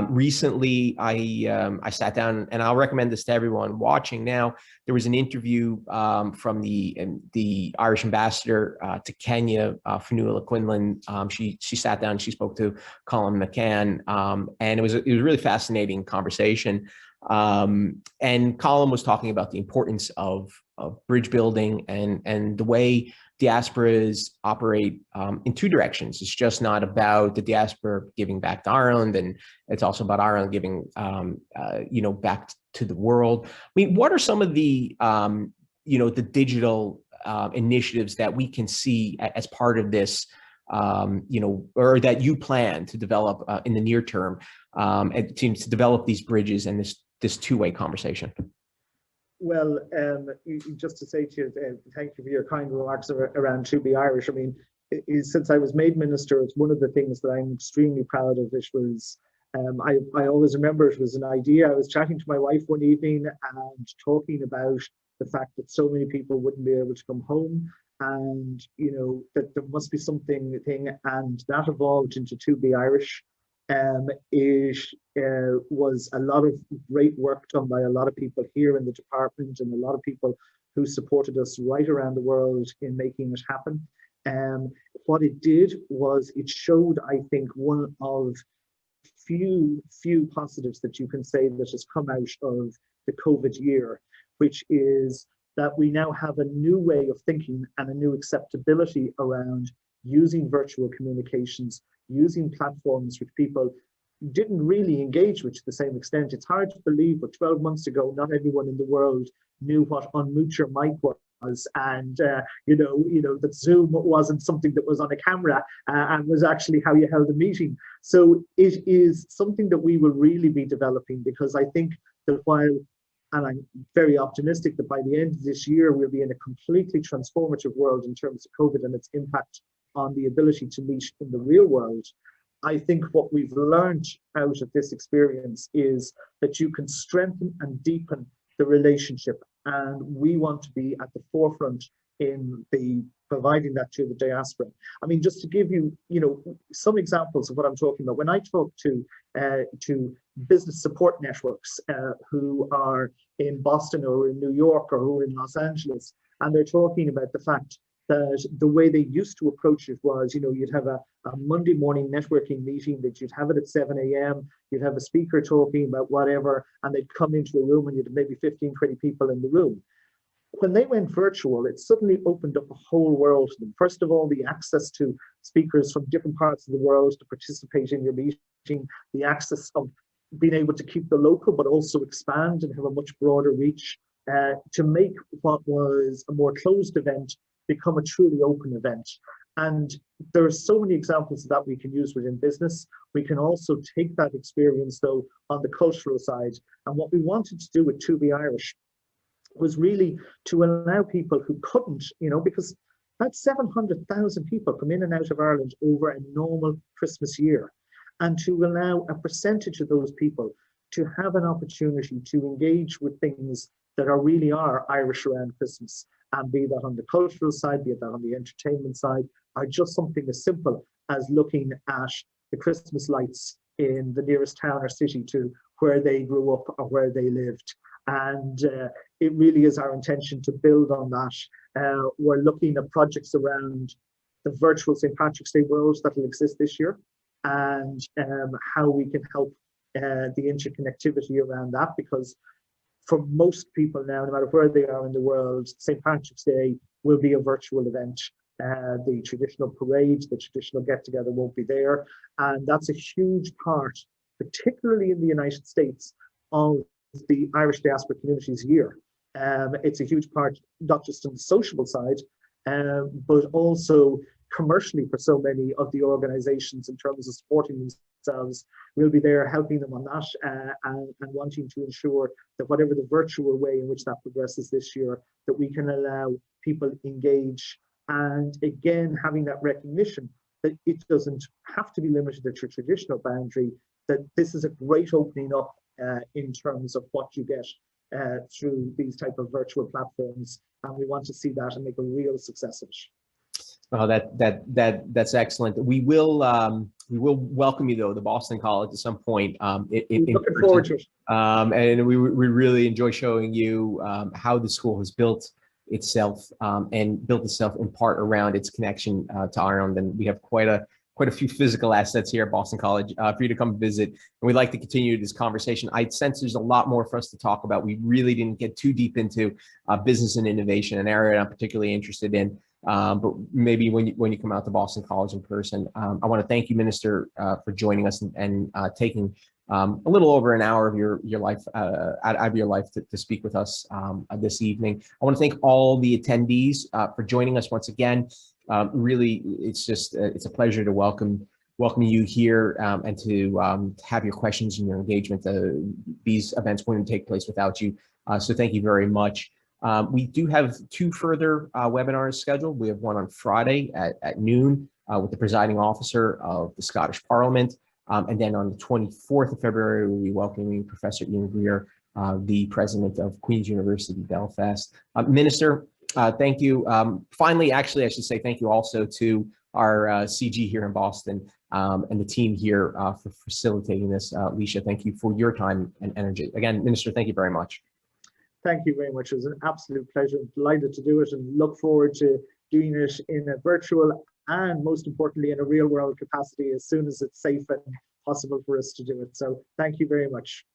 Recently, I sat down, and I'll recommend this to everyone watching now. There was an interview from the Irish ambassador to Kenya, Fanula Quinlan. She sat down, she spoke to Colm McCann, and it was a really fascinating conversation. And Colm was talking about the importance of bridge building and the way diasporas operate in 2 directions. It's just not about the diaspora giving back to Ireland, and it's also about Ireland giving, you know, back to the world. I mean, what are some of the, you know, the digital initiatives that we can see as part of this, you know, or that you plan to develop in the near term, and to develop these bridges and this 2-way conversation? Well, just to say to you, thank you for your kind remarks around To Be Irish. I mean, since I was made minister, it's one of the things that I'm extremely proud of. It was, I always remember it was an idea. I was chatting to my wife one evening and talking about the fact that so many people wouldn't be able to come home, and, you know, that there must be something, and that evolved into To Be Irish. It was a lot of great work done by a lot of people here in the department, and a lot of people who supported us right around the world in making it happen. What it did was it showed, I think, one of few positives that you can say that has come out of the COVID year, which is that we now have a new way of thinking and a new acceptability around using virtual communications, using platforms which people didn't really engage with to the same extent. It's hard to believe, but 12 months ago, not everyone in the world knew what unmute your mic was, and you know that Zoom wasn't something that was on a camera and was actually how you held a meeting. So it is something that we will really be developing, because I think that while, and I'm very optimistic that by the end of this year, we'll be in a completely transformative world in terms of COVID and its impact on the ability to meet in the real world. I think what we've learned out of this experience is that you can strengthen and deepen the relationship and we want to be at the forefront in the providing that to the diaspora. I mean, just to give you, some examples of what I'm talking about. When I talk to business support networks who are in Boston or in New York or who are in Los Angeles, and they're talking about the fact that the way they used to approach it was, you'd have a Monday morning networking meeting that you'd have it at 7 a.m. You'd have a speaker talking about whatever, and they'd come into a room and you'd have maybe 15, 20 people in the room. When they went virtual, it suddenly opened up a whole world to them. First of all, the access to speakers from different parts of the world to participate in your meeting, the access of being able to keep the local, but also expand and have a much broader reach, to make what was a more closed event become a truly open event. And there are so many examples of that we can use within business. We can also take that experience, though, on the cultural side. And what we wanted to do with To Be Irish was really to allow people who couldn't, because that's 700,000 people come in and out of Ireland over a normal Christmas year, and to allow a percentage of those people to have an opportunity to engage with things that really are Irish around Christmas, and be that on the cultural side, be that on the entertainment side, or just something as simple as looking at the Christmas lights in the nearest town or city to where they grew up or where they lived. And it really is our intention to build on that. We're looking at projects around the virtual St. Patrick's Day world that will exist this year, and how we can help the interconnectivity around that, because for most people now, no matter where they are in the world, St. Patrick's Day will be a virtual event. The traditional parade, the traditional get-together won't be there. And that's a huge part, particularly in the United States, of the Irish diaspora community's year. It's a huge part, not just on the sociable side, but also commercially for so many of the organizations in terms of supporting themselves. We'll be there helping them on that, and wanting to ensure that whatever the virtual way in which that progresses this year, that we can allow people engage, and again, having that recognition that it doesn't have to be limited at your traditional boundary, that this is a great opening up in terms of what you get through these type of virtual platforms, and we want to see that and make a real success of it. Oh, that's excellent. We will welcome you though, the Boston College, at some point. Looking forward to it. And we really enjoy showing you how the school has built itself, and built itself in part around its connection to Ireland. And we have quite a few physical assets here at Boston College for you to come visit. And we'd like to continue this conversation. I sense there's a lot more for us to talk about. We really didn't get too deep into business and innovation, an area I'm particularly interested in. But maybe when you come out to Boston College in person. I want to thank you, Minister, for joining us and taking a little over an hour of your life out of your life to speak with us this evening. I want to thank all the attendees for joining us once again. Really, it's a pleasure to welcome you here, and to have your questions and your engagement. These events wouldn't take place without you. So thank you very much. We do have two further webinars scheduled. We have one on Friday at noon with the presiding officer of the Scottish Parliament. And then on the 24th of February, we'll be welcoming Professor Ian Greer, the president of Queen's University Belfast. Minister, thank you. Finally, actually, I should say thank you also to our CG here in Boston, and the team here for facilitating this. Leisha, thank you for your time and energy. Again, Minister, thank you very much. Thank you very much. It was an absolute pleasure. I'm delighted to do it, and look forward to doing it in a virtual and, most importantly, in a real world capacity as soon as it's safe and possible for us to do it. So thank you very much.